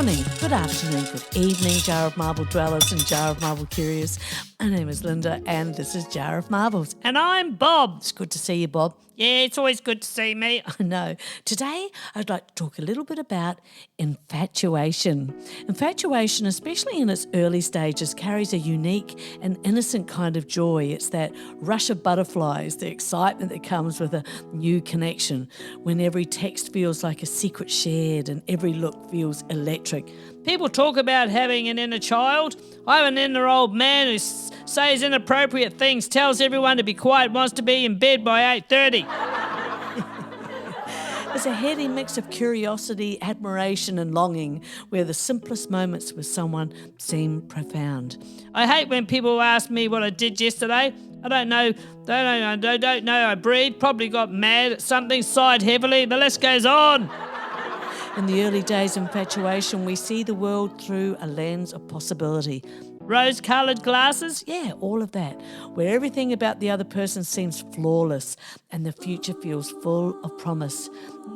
morning, good afternoon, good evening, Jar of Marble dwellers and Jar of Marble curious. My name is Linda and this is Jar of Marbles. And I'm Bob. It's good to see you, Bob. Yeah, it's always good to see me. I know. Today, I'd like to talk a little bit about infatuation. Infatuation, especially in its early stages, carries a unique and innocent kind of joy. It's that rush of butterflies, the excitement that comes with a new connection, when every text feels like a secret shared and every look feels electric. People talk about having an inner child. I have an inner old man who says inappropriate things, tells everyone to be quiet, wants to be in bed by 8:30. It's a heady mix of curiosity, admiration and longing, where the simplest moments with someone seem profound. I hate when people ask me what I did yesterday. I don't know. Don't know. I breathed, probably got mad at something, sighed heavily. The list goes on. In the early days of infatuation, we see the world through a lens of possibility. Rose-coloured glasses? Yeah, all of that, where everything about the other person seems flawless and the future feels full of promise. Is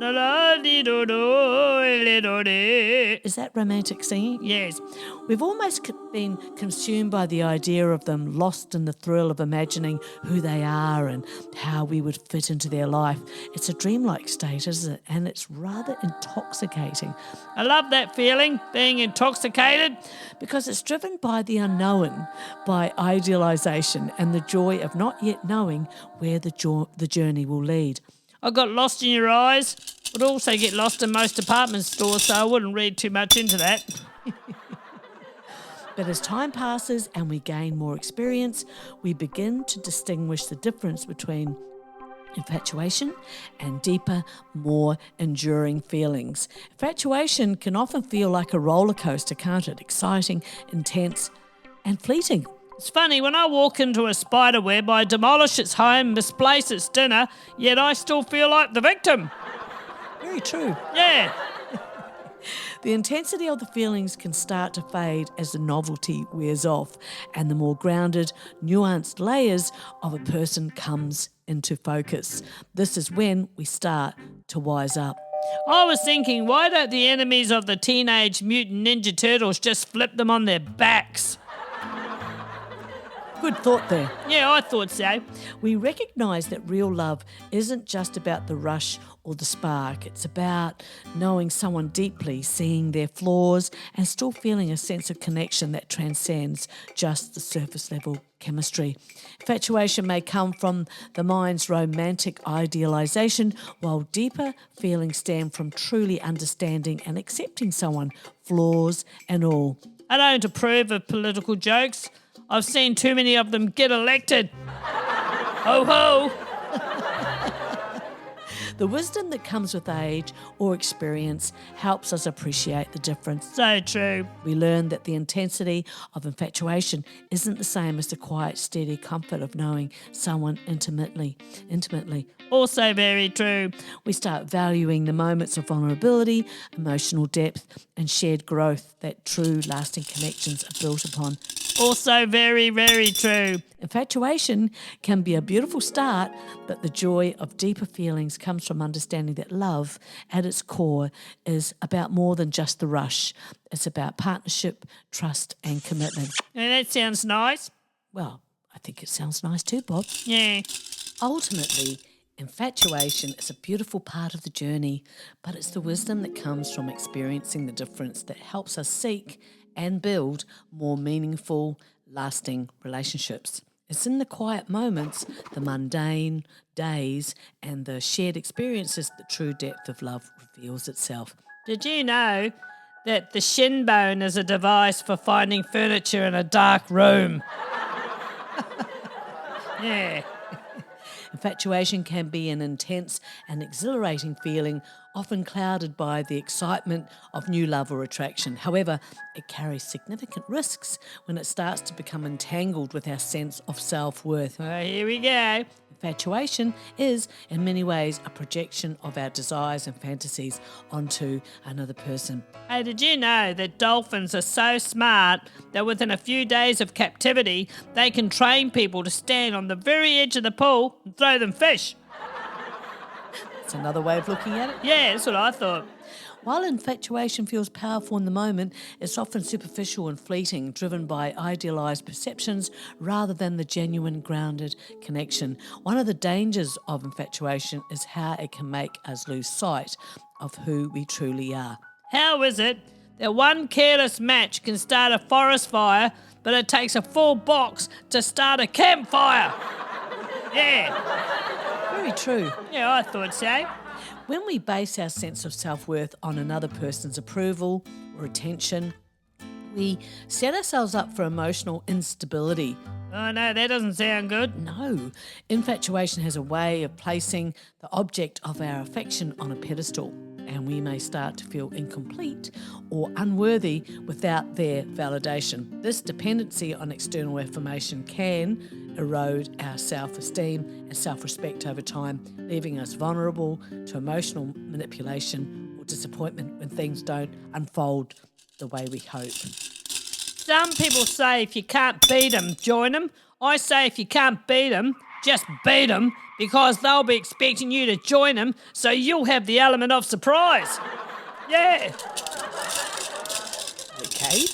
that romantic singing? Yes. We've almost been consumed by the idea of them, lost in the thrill of imagining who they are and how we would fit into their life. It's a dreamlike state, isn't it? And it's rather intoxicating. I love that feeling, being intoxicated. Because it's driven by the unknown, by idealisation and the joy of not yet knowing where the journey will lead. I got lost in your eyes. Would also get lost in most department stores, so I wouldn't read too much into that. But as time passes and we gain more experience, we begin to distinguish the difference between infatuation and deeper, more enduring feelings. Infatuation can often feel like a roller coaster, can't it? Exciting, intense, and fleeting. It's funny, when I walk into a spider web, I demolish its home, misplace its dinner, yet I still feel like the victim. Very true. Yeah. The intensity of the feelings can start to fade as the novelty wears off and the more grounded, nuanced layers of a person comes into focus. This is when we start to wise up. I was thinking, why don't the enemies of the Teenage Mutant Ninja Turtles just flip them on their backs? Good thought there. Yeah, I thought so. We recognise that real love isn't just about the rush or the spark. It's about knowing someone deeply, seeing their flaws and still feeling a sense of connection that transcends just the surface level chemistry. Infatuation may come from the mind's romantic idealisation, while deeper feelings stem from truly understanding and accepting someone, flaws and all. I don't approve of political jokes. I've seen too many of them get elected. Ho ho! The wisdom that comes with age or experience helps us appreciate the difference. So true. We learn that the intensity of infatuation isn't the same as the quiet, steady comfort of knowing someone intimately. Also very true. We start valuing the moments of vulnerability, emotional depth, and shared growth that true, lasting connections are built upon. Also very, very true. Infatuation can be a beautiful start, but the joy of deeper feelings comes from understanding that love, at its core, is about more than just the rush. It's about partnership, trust, and commitment. And that sounds nice. Well, I think it sounds nice too, Bob. Yeah. Ultimately, infatuation is a beautiful part of the journey, but it's the wisdom that comes from experiencing the difference that helps us seek and build more meaningful, lasting relationships. It's in the quiet moments, the mundane days, and the shared experiences that true depth of love reveals itself. Did you know that the shin bone is a device for finding furniture in a dark room? Yeah. Infatuation can be an intense and exhilarating feeling, often clouded by the excitement of new love or attraction. However, it carries significant risks when it starts to become entangled with our sense of self-worth. Here we go. Infatuation is, in many ways, a projection of our desires and fantasies onto another person. Hey, did you know that dolphins are so smart that within a few days of captivity, they can train people to stand on the very edge of the pool and throw them fish? That's another way of looking at it. Yeah, that's what I thought. While infatuation feels powerful in the moment, it's often superficial and fleeting, driven by idealised perceptions rather than the genuine, grounded connection. One of the dangers of infatuation is how it can make us lose sight of who we truly are. How is it that one careless match can start a forest fire, but it takes a full box to start a campfire? Yeah. Very true. Yeah, I thought so. When we base our sense of self-worth on another person's approval or attention, we set ourselves up for emotional instability. Oh no, that doesn't sound good. No, infatuation has a way of placing the object of our affection on a pedestal, and we may start to feel incomplete or unworthy without their validation. This dependency on external affirmation can erode our self-esteem and self-respect over time, leaving us vulnerable to emotional manipulation or disappointment when things don't unfold the way we hope. Some people say if you can't beat them, join them. I say if you can't beat them, just beat them, because they'll be expecting you to join them, so you'll have the element of surprise. Yeah. Okay.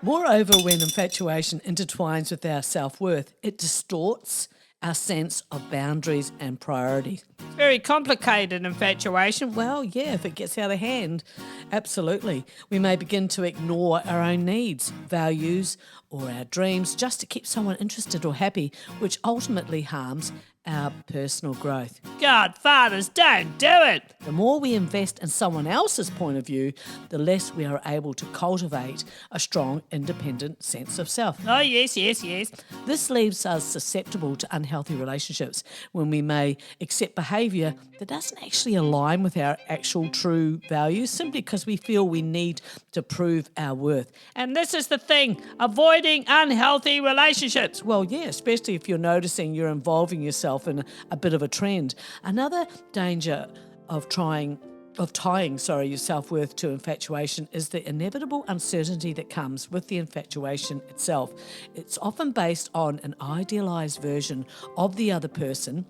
Moreover, when infatuation intertwines with our self-worth, it distorts our sense of boundaries and priorities. It's very complicated, infatuation. Well, yeah, if it gets out of hand, absolutely. We may begin to ignore our own needs, values, or our dreams just to keep someone interested or happy, which ultimately harms our personal growth. Godfathers, don't do it. The more we invest in someone else's point of view, the less we are able to cultivate a strong, independent sense of self. Oh, yes, yes, yes. This leaves us susceptible to unhealthy relationships when we may accept behaviour that doesn't actually align with our actual true values simply because we feel we need to prove our worth. And this is the thing, avoiding unhealthy relationships. Well, yeah, especially if you're noticing you're involving yourself in a bit of a trend. Another danger of tying your self-worth to infatuation is the inevitable uncertainty that comes with the infatuation itself. It's often based on an idealized version of the other person,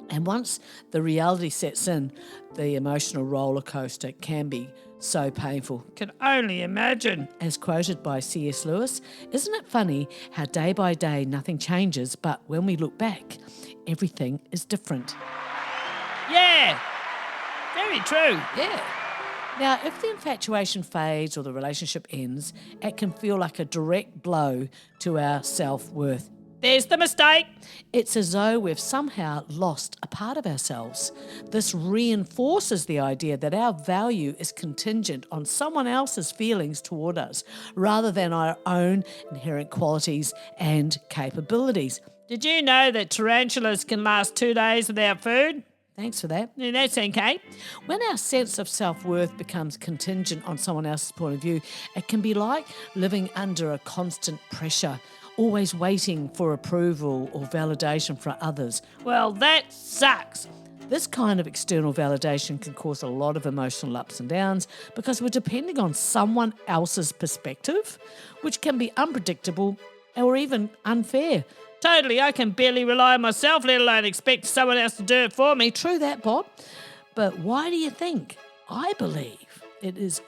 and once the reality sets in, the emotional roller coaster can be so painful. Can only imagine. As quoted by C.S. Lewis, isn't it funny how day by day nothing changes, but when we look back, everything is different? Yeah, very true. Yeah. Now, if the infatuation fades or the relationship ends, it can feel like a direct blow to our self-worth. There's the mistake. It's as though we've somehow lost a part of ourselves. This reinforces the idea that our value is contingent on someone else's feelings toward us, rather than our own inherent qualities and capabilities. Did you know that tarantulas can last 2 days without food? Thanks for that. Yeah, that's okay. When our sense of self-worth becomes contingent on someone else's point of view, it can be like living under a constant pressure, always waiting for approval or validation from others. Well, that sucks. This kind of external validation can cause a lot of emotional ups and downs because we're depending on someone else's perspective, which can be unpredictable or even unfair. Totally, I can barely rely on myself, let alone expect someone else to do it for me. True that, Bob. But why do you think? I believe it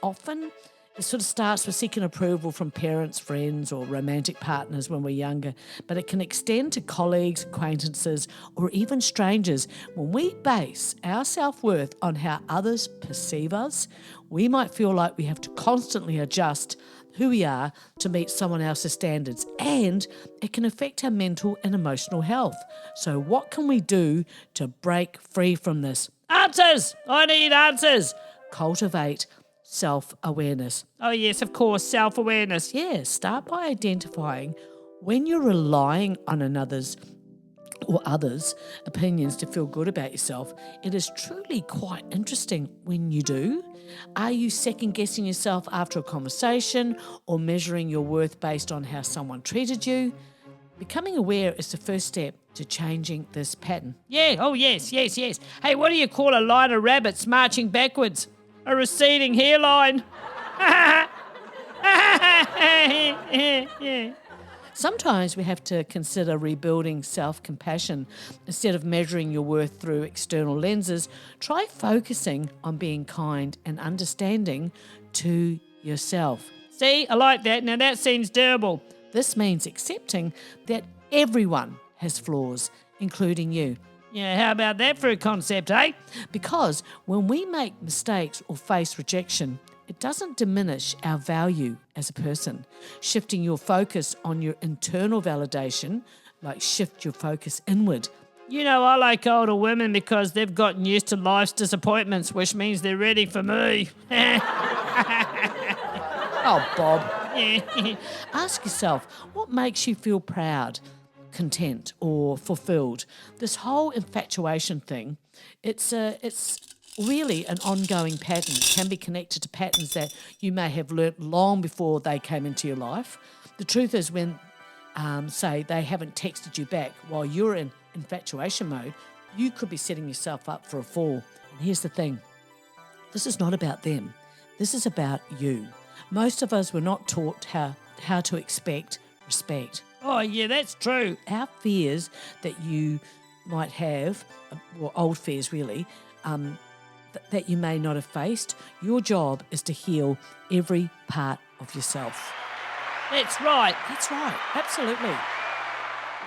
sort of starts with seeking approval from parents, friends, or romantic partners when we're younger, but it can extend to colleagues, acquaintances, or even strangers. When we base our self-worth on how others perceive us, we might feel like we have to constantly adjust who we are to meet someone else's standards, and it can affect our mental and emotional health. So what can we do to break free from this? Answers! I need answers! Cultivate self-awareness. Oh yes, of course, self-awareness. Yeah, start by identifying when you're relying on another's or others' opinions to feel good about yourself. It is truly quite interesting when you do. Are you second-guessing yourself after a conversation or measuring your worth based on how someone treated you? Becoming aware is the first step to changing this pattern. Yeah, oh yes. Hey, what do you call a line of rabbits marching backwards? A receding hairline. Sometimes we have to consider rebuilding self-compassion. Instead of measuring your worth through external lenses, try focusing on being kind and understanding to yourself. See, I like that. Now that seems doable. This means accepting that everyone has flaws, including you. Yeah, how about that for a concept, eh? Because when we make mistakes or face rejection, it doesn't diminish our value as a person. Shifting your focus on your internal validation, like shift your focus inward. You know, I like older women because they've gotten used to life's disappointments, which means they're ready for me. Oh, Bob. Yeah. Ask yourself, what makes you feel proud, content, or fulfilled? This whole infatuation thing, it's really an ongoing pattern. It can be connected to patterns that you may have learnt long before they came into your life. The truth is when, say, they haven't texted you back while you're in infatuation mode, you could be setting yourself up for a fall. And here's the thing. This is not about them. This is about you. Most of us were not taught how to expect respect. Oh, yeah, that's true. Our fears that you might have, or old fears really, that you may not have faced, your job is to heal every part of yourself. That's right. That's right, absolutely.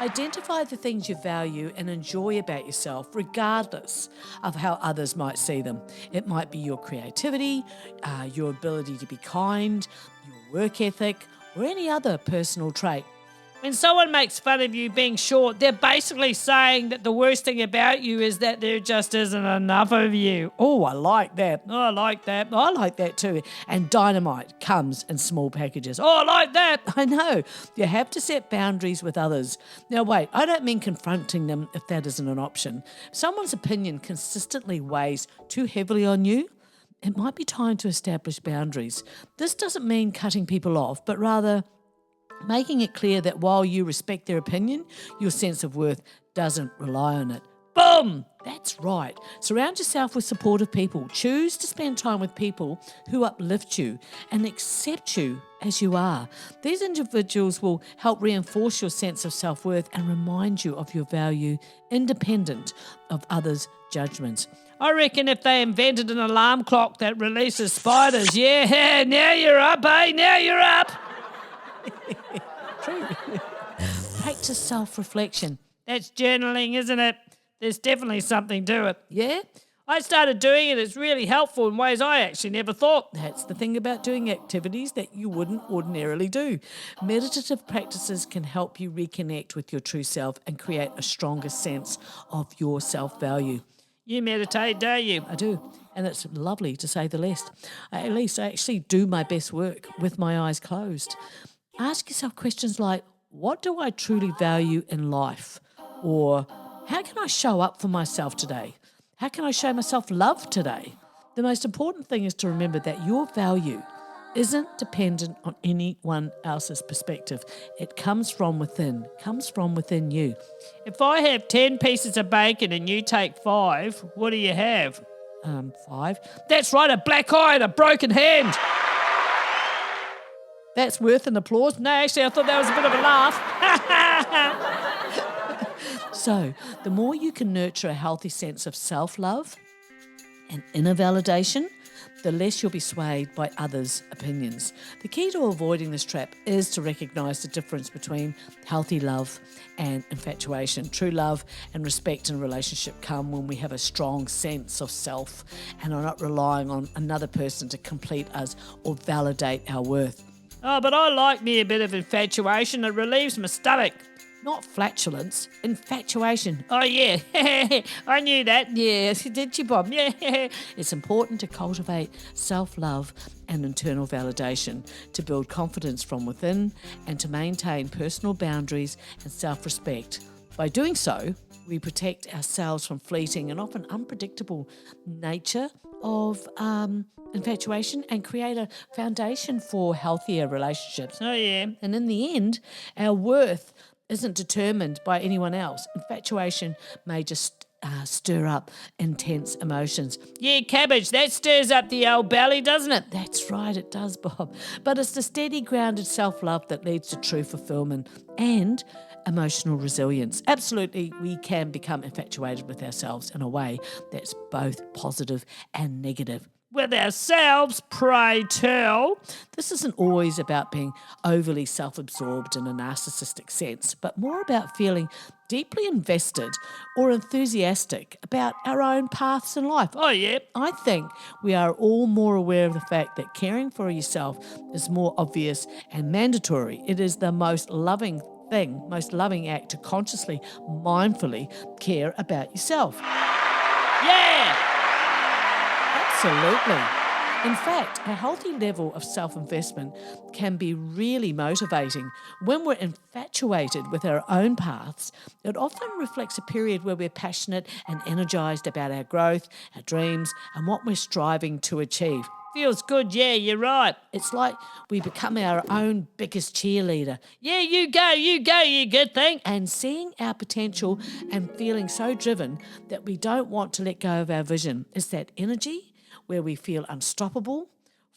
Identify the things you value and enjoy about yourself, regardless of how others might see them. It might be your creativity, your ability to be kind, your work ethic, or any other personal trait. When someone makes fun of you being short, they're basically saying that the worst thing about you is that there just isn't enough of you. Oh, I like that. Oh, I like that. I like that too. And dynamite comes in small packages. Oh, I like that. I know. You have to set boundaries with others. Now, wait, I don't mean confronting them if that isn't an option. If someone's opinion consistently weighs too heavily on you, it might be time to establish boundaries. This doesn't mean cutting people off, but rather making it clear that while you respect their opinion, your sense of worth doesn't rely on it. Boom! That's right. Surround yourself with supportive people. Choose to spend time with people who uplift you and accept you as you are. These individuals will help reinforce your sense of self-worth and remind you of your value independent of others' judgments. I reckon if they invented an alarm clock that releases spiders, yeah, now you're up, eh? Now you're up. True. Practice self-reflection. That's journaling, isn't it? There's definitely something to it. Yeah? I started doing it. It's really helpful in ways I actually never thought. That's the thing about doing activities that you wouldn't ordinarily do. Meditative practices can help you reconnect with your true self and create a stronger sense of your self-value. You meditate, don't you? I do, and it's lovely to say the least. I actually do my best work with my eyes closed. Ask yourself questions like, what do I truly value in life? Or how can I show up for myself today? How can I show myself love today? The most important thing is to remember that your value isn't dependent on anyone else's perspective. It comes from within, you. If I have 10 pieces of bacon and you take 5, what do you have? 5. That's right, a black eye and a broken hand. That's worth an applause. No, actually, I thought that was a bit of a laugh. So, the more you can nurture a healthy sense of self-love and inner validation, the less you'll be swayed by others' opinions. The key to avoiding this trap is to recognise the difference between healthy love and infatuation. True love and respect in a relationship come when we have a strong sense of self and are not relying on another person to complete us or validate our worth. Oh, but I like me a bit of infatuation. It relieves my stomach. Not flatulence, infatuation. Oh, yeah. I knew that. Yes, did you, Bob? Yeah. It's important to cultivate self-love and internal validation, to build confidence from within, and to maintain personal boundaries and self-respect. By doing so, we protect ourselves from fleeting and often unpredictable nature of infatuation and create a foundation for healthier relationships. Oh, yeah. And in the end, our worth isn't determined by anyone else. Infatuation may just stir up intense emotions. Yeah, cabbage, that stirs up the old belly, doesn't it? That's right, it does, Bob. But it's the steady, grounded self-love that leads to true fulfillment and emotional resilience. Absolutely, we can become infatuated with ourselves in a way that's both positive and negative. With ourselves, pray tell. This isn't always about being overly self-absorbed in a narcissistic sense, but more about feeling deeply invested or enthusiastic about our own paths in life. Oh, yeah. I think we are all more aware of the fact that caring for yourself is more obvious and mandatory. It is the most loving act to consciously, mindfully care about yourself. Yeah! Absolutely. In fact, a healthy level of self-investment can be really motivating. When we're infatuated with our own paths, it often reflects a period where we're passionate and energised about our growth, our dreams, and what we're striving to achieve. Feels good, yeah, you're right. It's like we become our own biggest cheerleader. Yeah, you go, you good thing. And seeing our potential and feeling so driven that we don't want to let go of our vision. It's that energy where we feel unstoppable,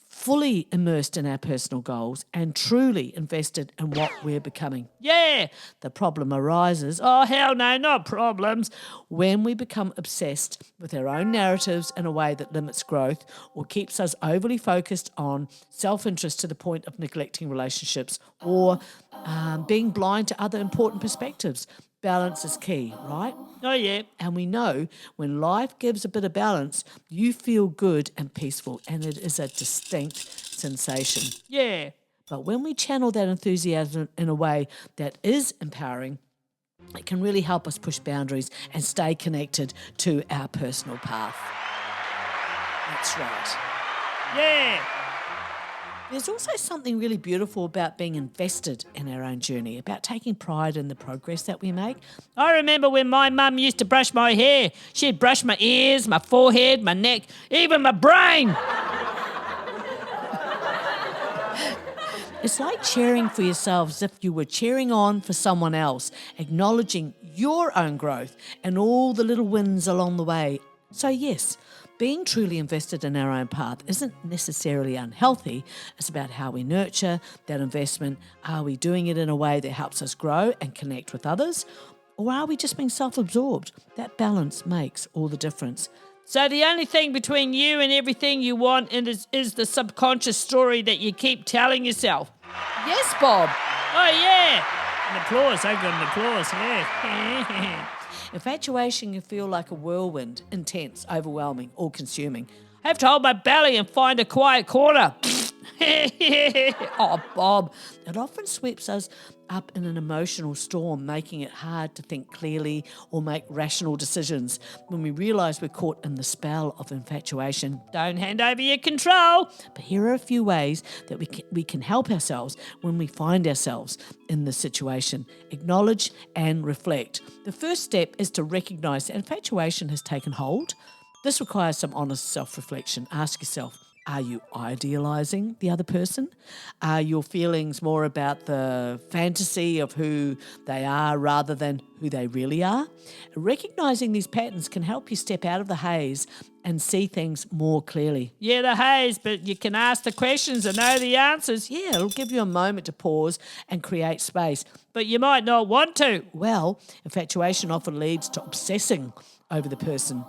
fully immersed in our personal goals and truly invested in what we're becoming. Yeah. The problem arises, Oh, hell no, not problems. when we become obsessed with our own narratives in a way that limits growth or keeps us overly focused on self-interest to the point of neglecting relationships or being blind to other important perspectives. Balance is key, right? Oh, yeah. And we know when life gives a bit of balance, you feel good and peaceful, and it is a distinct sensation. Yeah. But when we channel that enthusiasm in a way that is empowering, it can really help us push boundaries and stay connected to our personal path. That's right. Yeah. There's also something really beautiful about being invested in our own journey, about taking pride in the progress that we make. I remember when my mum used to brush my hair. She'd brush my ears, my forehead, my neck, even my brain. It's like cheering for yourself as if you were cheering on for someone else, acknowledging your own growth and all the little wins along the way. So yes, being truly invested in our own path isn't necessarily unhealthy. It's about how we nurture that investment. Are we doing it in a way that helps us grow and connect with others? Or are we just being self-absorbed? That balance makes all the difference. So the only thing between you and everything you want is the subconscious story that you keep telling yourself. Yes, Bob. Oh, yeah. An applause. I got an applause, yeah. Infatuation can feel like a whirlwind, intense, overwhelming, all-consuming. I have to hold my belly and find a quiet corner. Oh, Bob, it often sweeps us up in an emotional storm, making it hard to think clearly or make rational decisions. When we realise we're caught in the spell of infatuation, Don't hand over your control. but here are a few ways that we can help ourselves when we find ourselves in this situation. Acknowledge and reflect. The first step is to recognise that infatuation has taken hold. This requires some honest self-reflection. Ask yourself, are you idealising the other person? Are your feelings more about the fantasy of who they are rather than who they really are? Recognising these patterns can help you step out of the haze and see things more clearly. Yeah, the haze, but you can ask the questions and know the answers. Yeah, it'll give you a moment to pause and create space. But you might not want to. Well, infatuation often leads to obsessing over the person,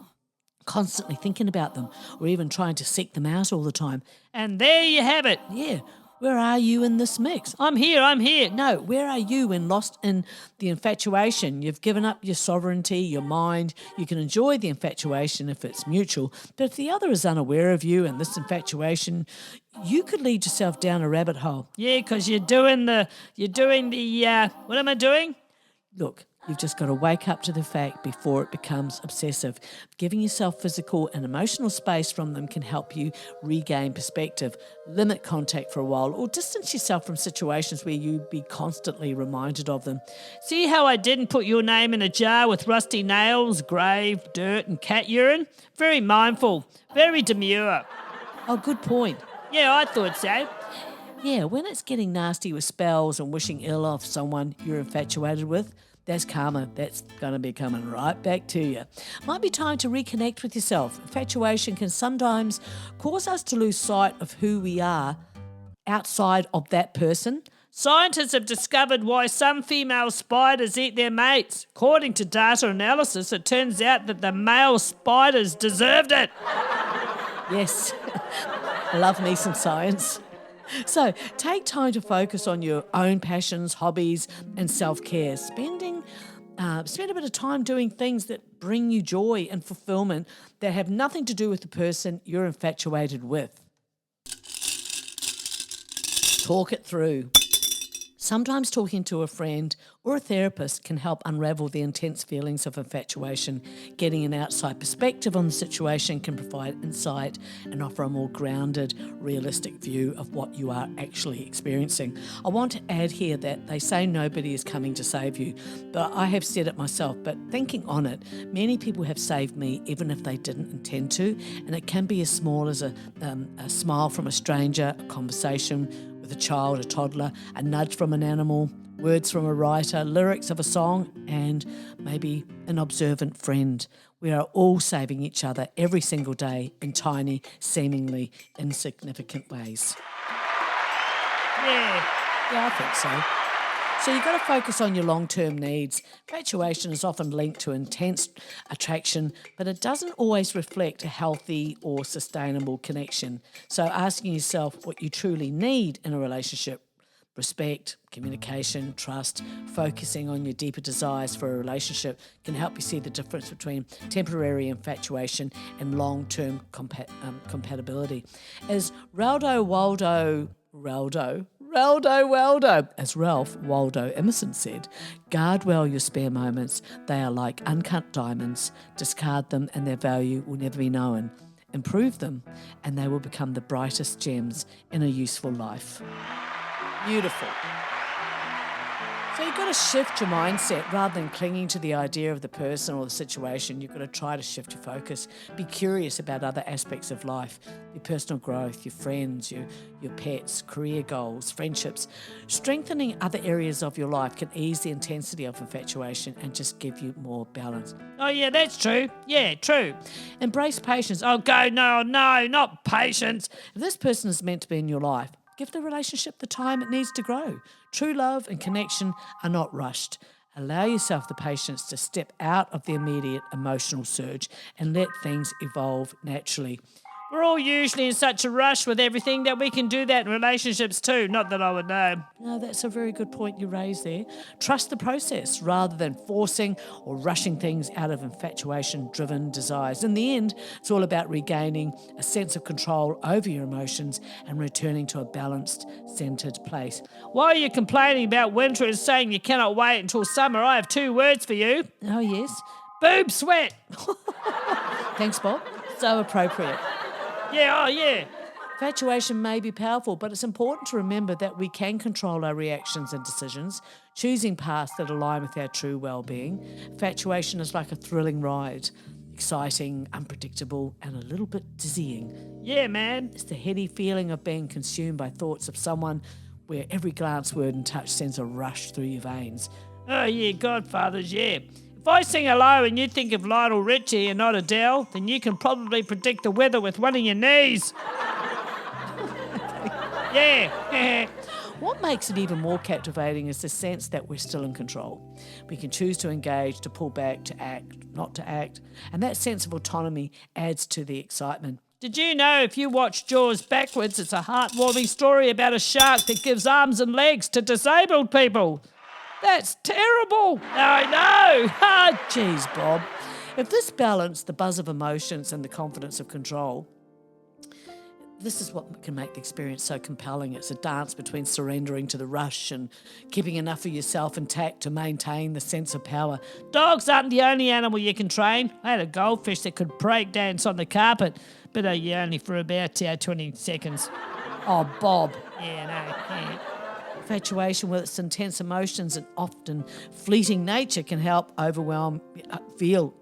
constantly thinking about them or even trying to seek them out all the time. And there you have it. Yeah, where are you in this mix? I'm here. No, where are you when lost in the infatuation? You've given up your sovereignty, your mind. You can enjoy the infatuation if it's mutual, but if the other is unaware of you and this infatuation, you could lead yourself down a rabbit hole. Yeah, because you're doing the, what am I doing? Look, you've just got to wake up to the fact before it becomes obsessive. Giving yourself physical and emotional space from them can help you regain perspective, limit contact for a while, or distance yourself from situations where you be constantly reminded of them. See how I didn't put your name in a jar with rusty nails, grave, dirt and cat urine? Very mindful, very demure. Oh, good point. Yeah, I thought so. Yeah, when it's getting nasty with spells and wishing ill of someone you're infatuated with, That's karma. That's going to be coming right back to you. Might be time to reconnect with yourself. Infatuation can sometimes cause us to lose sight of who we are outside of that person. Scientists have discovered why some female spiders eat their mates. According to data analysis, it turns out that the male spiders deserved it. Yes, love me some science. So take time to focus on your own passions, hobbies, and self-care. Spend a bit of time doing things that bring you joy and fulfillment that have nothing to do with the person you're infatuated with. Talk it through. Sometimes talking to a friend or a therapist can help unravel the intense feelings of infatuation. Getting an outside perspective on the situation can provide insight and offer a more grounded, realistic view of what you are actually experiencing. I want to add here that they say nobody is coming to save you, but I have said it myself, but thinking on it, many people have saved me even if they didn't intend to, and it can be as small as a smile from a stranger, a conversation with a child, a toddler, a nudge from an animal, words from a writer, lyrics of a song, and maybe an observant friend. We are all saving each other every single day in tiny, seemingly insignificant ways. Yeah. Yeah, I think so. So you've got to focus on your long-term needs. Infatuation is often linked to intense attraction, but it doesn't always reflect a healthy or sustainable connection. So asking yourself what you truly need in a relationship, respect, communication, trust, focusing on your deeper desires for a relationship can help you see the difference between temporary infatuation and long-term compatibility. As as Ralph Waldo Emerson said, guard well your spare moments. They are like uncut diamonds. Discard them and their value will never be known. Improve them and they will become the brightest gems in a useful life. Beautiful. So you've got to shift your mindset rather than clinging to the idea of the person or the situation. You've got to try to shift your focus. Be curious about other aspects of life, your personal growth, your friends, your pets, career goals, friendships. Strengthening other areas of your life can ease the intensity of infatuation and just give you more balance. Oh, yeah, that's true. Yeah, true. Embrace patience. Oh, no, not patience. If this person is meant to be in your life, give the relationship the time it needs to grow. True love and connection are not rushed. Allow yourself the patience to step out of the immediate emotional surge and let things evolve naturally. We're all usually in such a rush with everything that we can do that in relationships too. Not that I would know. No, that's a very good point you raised there. Trust the process rather than forcing or rushing things out of infatuation-driven desires. In the end, it's all about regaining a sense of control over your emotions and returning to a balanced, centered place. While you're complaining about winter and saying you cannot wait until summer, I have 2 words for you. Oh, yes? Boob sweat. Thanks, Bob. So appropriate. Yeah, oh yeah. Infatuation may be powerful, but it's important to remember that we can control our reactions and decisions, choosing paths that align with our true well-being. Infatuation is like a thrilling ride, exciting, unpredictable, and a little bit dizzying. Yeah, man. It's the heady feeling of being consumed by thoughts of someone where every glance, word and touch sends a rush through your veins. Oh yeah, Godfathers, yeah. If I sing hello and you think of Lionel Richie and not Adele, then you can probably predict the weather with one of your knees. Yeah. What makes it even more captivating is the sense that we're still in control. We can choose to engage, to pull back, to act, not to act, and that sense of autonomy adds to the excitement. Did you know if you watch Jaws backwards, it's a heartwarming story about a shark that gives arms and legs to disabled people? That's terrible. I know. Geez, Bob. If this balance, the buzz of emotions and the confidence of control, this is what can make the experience so compelling. It's a dance between surrendering to the rush and keeping enough of yourself intact to maintain the sense of power. Dogs aren't the only animal you can train. I had a goldfish that could break dance on the carpet, but only for about 20 seconds. Oh, Bob. Yeah, no. Yeah. Infatuation with its intense emotions and often fleeting nature can help feel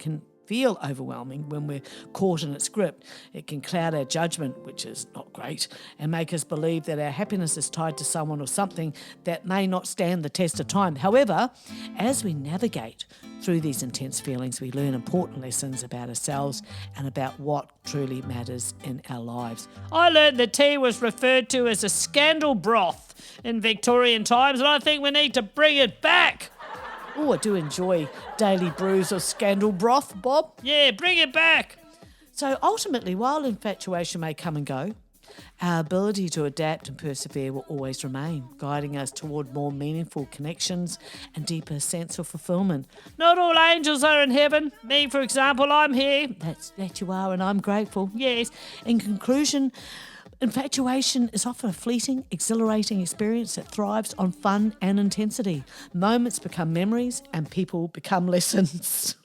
feel overwhelming when we're caught in its grip. It can cloud our judgment, which is not great, and make us believe that our happiness is tied to someone or something that may not stand the test of time. However, as we navigate through these intense feelings, we learn important lessons about ourselves and about what truly matters in our lives. I learned that tea was referred to as a scandal broth in Victorian times, and I think we need to bring it back. Oh, I do enjoy daily brews of scandal broth, Bob. Yeah, bring it back. So ultimately, while infatuation may come and go, our ability to adapt and persevere will always remain, guiding us toward more meaningful connections and deeper sense of fulfillment. Not all angels are in heaven. Me, for example, I'm here. That you are, and I'm grateful. Yes. In conclusion, infatuation is often a fleeting, exhilarating experience that thrives on fun and intensity. Moments become memories and people become lessons.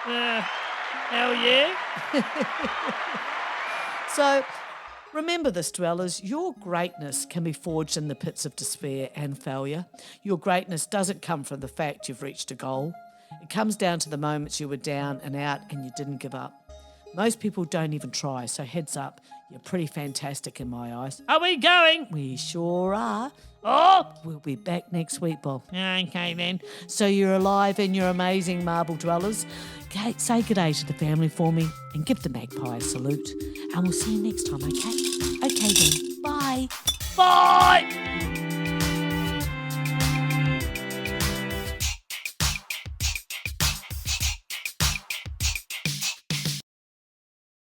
Hell yeah. So, remember this, dwellers, your greatness can be forged in the pits of despair and failure. Your greatness doesn't come from the fact you've reached a goal. It comes down to the moments you were down and out and you didn't give up. Most people don't even try, so heads up, you're pretty fantastic in my eyes. Are we going? We sure are. Oh! We'll be back next week, Bob. Okay then. So you're alive and you're amazing, marble dwellers. Say good day to the family for me and give the magpie a salute. And we'll see you next time, okay? Okay then. Bye. Bye!